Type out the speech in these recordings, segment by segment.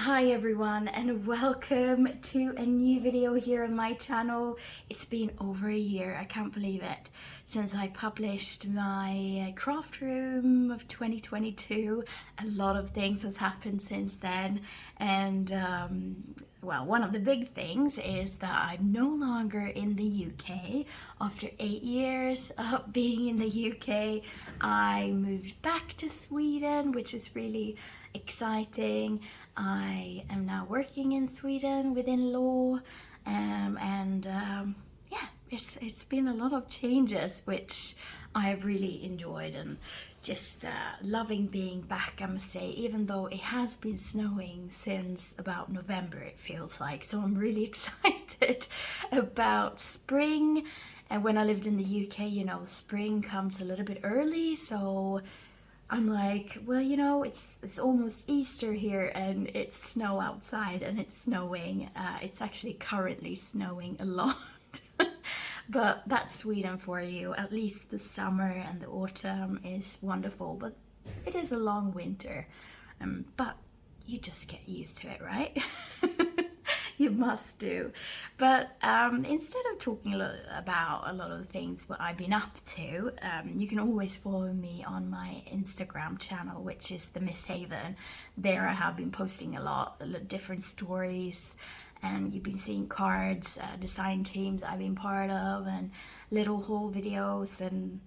Hi everyone and welcome to a new video here on my channel. It's been over a year, I can't believe it, since I published my craft room of 2022. A lot of things has happened since then, and well, one of the big things is that I'm no longer in the UK. After 8 years of being in the UK, I moved back to Sweden, which is really exciting. I am now working in Sweden within law, yeah, it's been a lot of changes which I have really enjoyed, and just loving being back, I must say, even though it has been snowing since about November, it feels like. So I'm really excited about spring. And when I lived in the UK, you know, spring comes a little bit early, so I'm like, well, you know, it's almost Easter here and it's snow outside and it's snowing. It's actually currently snowing a lot. But that's Sweden for you. At least the summer and the autumn is wonderful, but it is a long winter. But you just get used to it, right? You must do. But instead of talking about a lot of the things what I've been up to, you can always follow me on my Instagram channel, which is Themisshaven. There I have been posting a lot of different stories, and you've been seeing cards, design teams I've been part of, and little haul videos and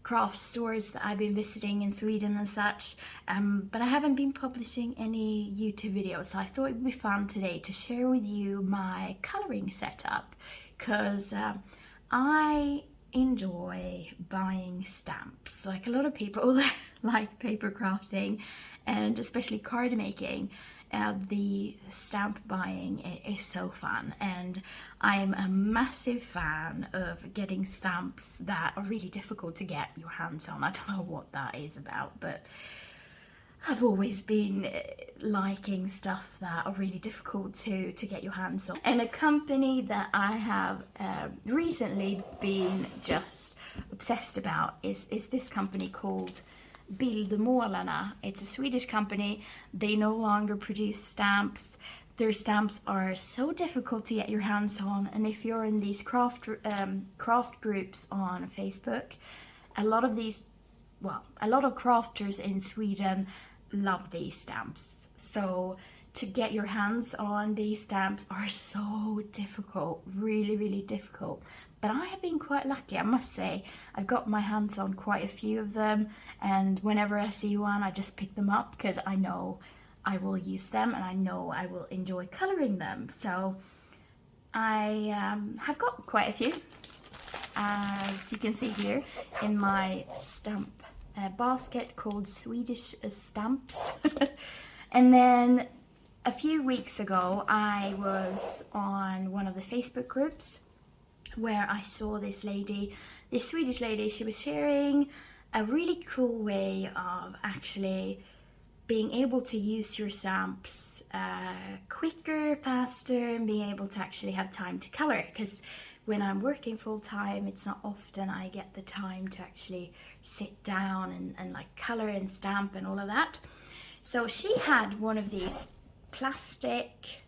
craft stores that I've been visiting in Sweden and such, but I haven't been publishing any YouTube videos, so I thought it would be fun today to share with you my coloring setup, because I enjoy buying stamps like a lot of people that like paper crafting and especially card making. The stamp buying is so fun, and I'm a massive fan of getting stamps that are really difficult to get your hands on. I don't know what that is about, but I've always been liking stuff that are really difficult to get your hands on. And a company that I have recently been just obsessed about is this company called Bildmålarna. It's a Swedish company. They no longer produce stamps. Their stamps are so difficult to get your hands on, and if you're in these craft groups on Facebook, a lot of crafters in Sweden love these stamps. So to get your hands on these stamps are so difficult, really difficult. But I have been quite lucky, I must say. I've got my hands on quite a few of them, and whenever I see one, I just pick them up because I know I will use them and I know I will enjoy coloring them. So I have got quite a few, as you can see here in my stamp basket called Swedish Stamps. And then a few weeks ago, I was on one of the Facebook groups where I saw this Swedish lady. She was sharing a really cool way of actually being able to use your stamps quicker, faster, and being able to actually have time to color. Because when I'm working full time, it's not often I get the time to actually sit down and like color and stamp and all of that. So she had one of these plastic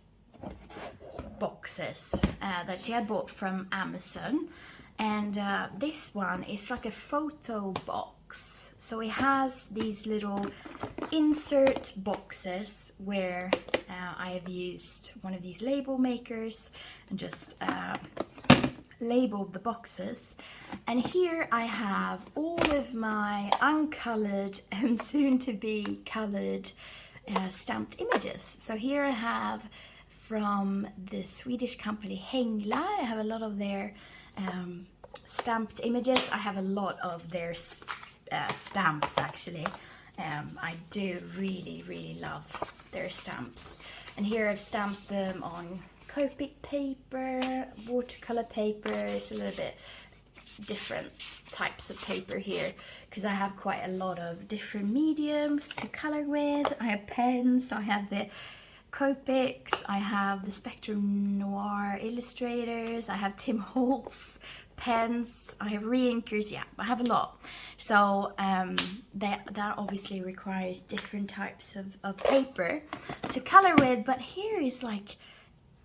boxes that she had bought from Amazon, and this one is like a photo box. So it has these little insert boxes where I have used one of these label makers and just labeled the boxes. And here I have all of my uncolored and soon to be colored stamped images. So here I have from the Swedish company Hängla. I have a lot of their stamped images. I have a lot of their stamps actually. I do really love their stamps. And here I've stamped them on Copic paper, watercolor paper. It's a little bit different types of paper here because I have quite a lot of different mediums to color with. I have pens, I have the Copics, I have the Spectrum Noir illustrators, I have Tim Holtz pens, I have reinkers, yeah, I have a lot. So that obviously requires different types of paper to color with, but here is like,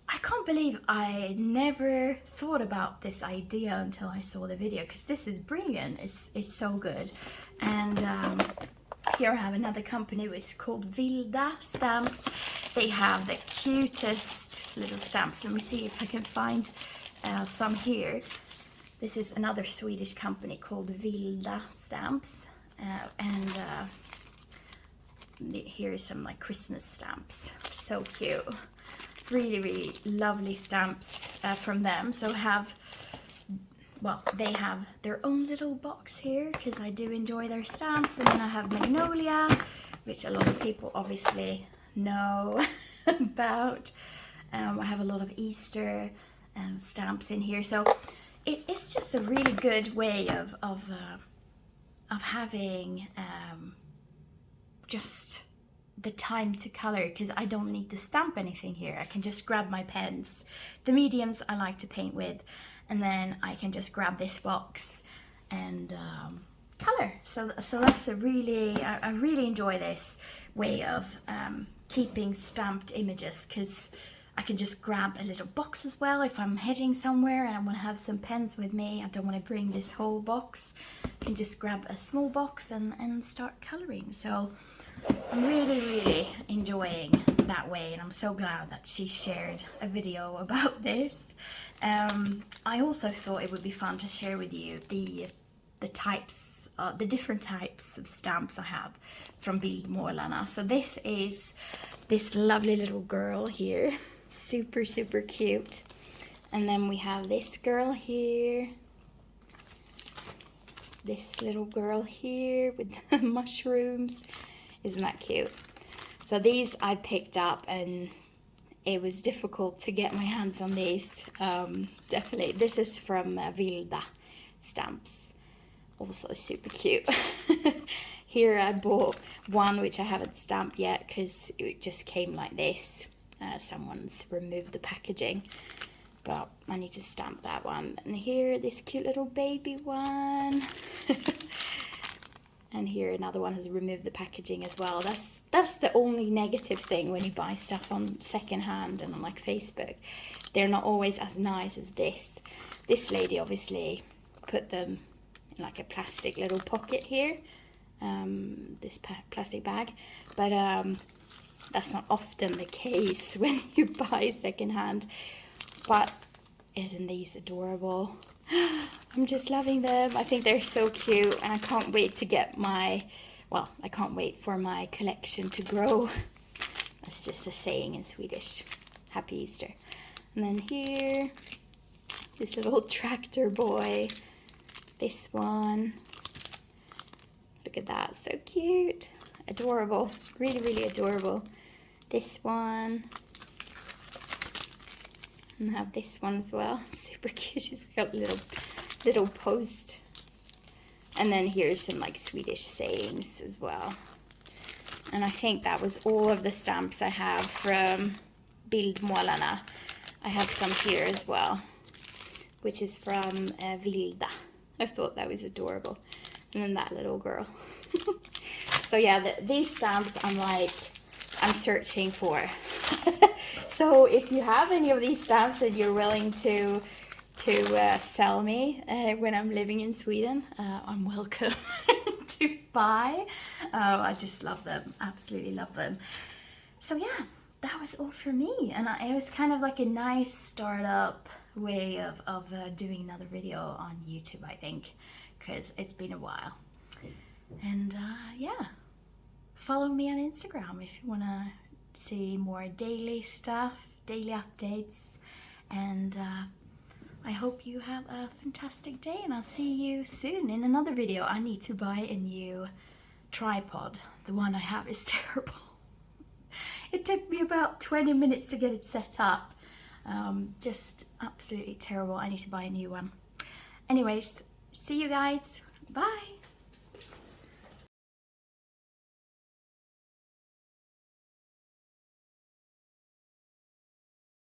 I can't believe I never thought about this idea until I saw the video, because this is brilliant. It's so good. And here I have another company which is called Vilda Stamps. They have the cutest little stamps. Let me see if I can find some here. This is another Swedish company called Vilda Stamps. Here is some like Christmas stamps. So cute. Really, really lovely stamps from them. So they have their own little box here, because I do enjoy their stamps. And then I have Magnolia, which a lot of people obviously know about. I have a lot of Easter stamps in here. So it's just a really good way of having just the time to color, because I don't need to stamp anything here. I can just grab my pens, the mediums I like to paint with, and then I can just grab this box and color. So that's a really, I really enjoy this way of keeping stamped images, because I can just grab a little box as well if I'm heading somewhere and I want to have some pens with me. I don't want to bring this whole box. I can just grab a small box and start coloring. So I'm really, really enjoying that way, and I'm so glad that she shared a video about this. I also thought it would be fun to share with you the types, the different types of stamps I have from Bildmålarna. So this is this lovely little girl here, super, super cute. And then we have this girl here, this little girl here with the mushrooms. Isn't that cute? So these I picked up, and it was difficult to get my hands on these. Definitely, this is from Vilda Stamps. Also super cute. Here I bought one which I haven't stamped yet, because it just came like this. Someone's removed the packaging, but I need to stamp that one. And here, this cute little baby one. And here another one has removed the packaging as well. That's the only negative thing when you buy stuff on secondhand and on like Facebook. They're not always as nice as this. This lady obviously put them in like a plastic little pocket here. This plastic bag. But that's not often the case when you buy secondhand. But isn't these adorable? I'm just loving them. I think they're so cute, and I can't wait to get my, well, I can't wait for my collection to grow. That's just a saying in Swedish. Happy Easter. And then here, this little tractor boy. This one. Look at that, so cute. Adorable, really, really adorable. This one. And I have this one as well, super cute. She's got a little post. And then here's some like Swedish sayings as well. And I think that was all of the stamps I have from Bildmålarna. I have some here as well, which is from Vilda. I thought that was adorable. And then that little girl. So yeah, these stamps I'm searching for. So if you have any of these stamps that you're willing to sell me when I'm living in Sweden, I'm welcome to buy. I just love them, absolutely love them. So yeah, that was all for me, and it was kind of like a nice startup way of doing another video on YouTube, I think, because it's been a while. And yeah, follow me on Instagram if you want to see more daily stuff, daily updates, and I hope you have a fantastic day, and I'll see you soon in another video. I need to buy a new tripod. The one I have is terrible. It took me about 20 minutes to get it set up. Just absolutely terrible. I need to buy a new one. Anyways, see you guys. Bye.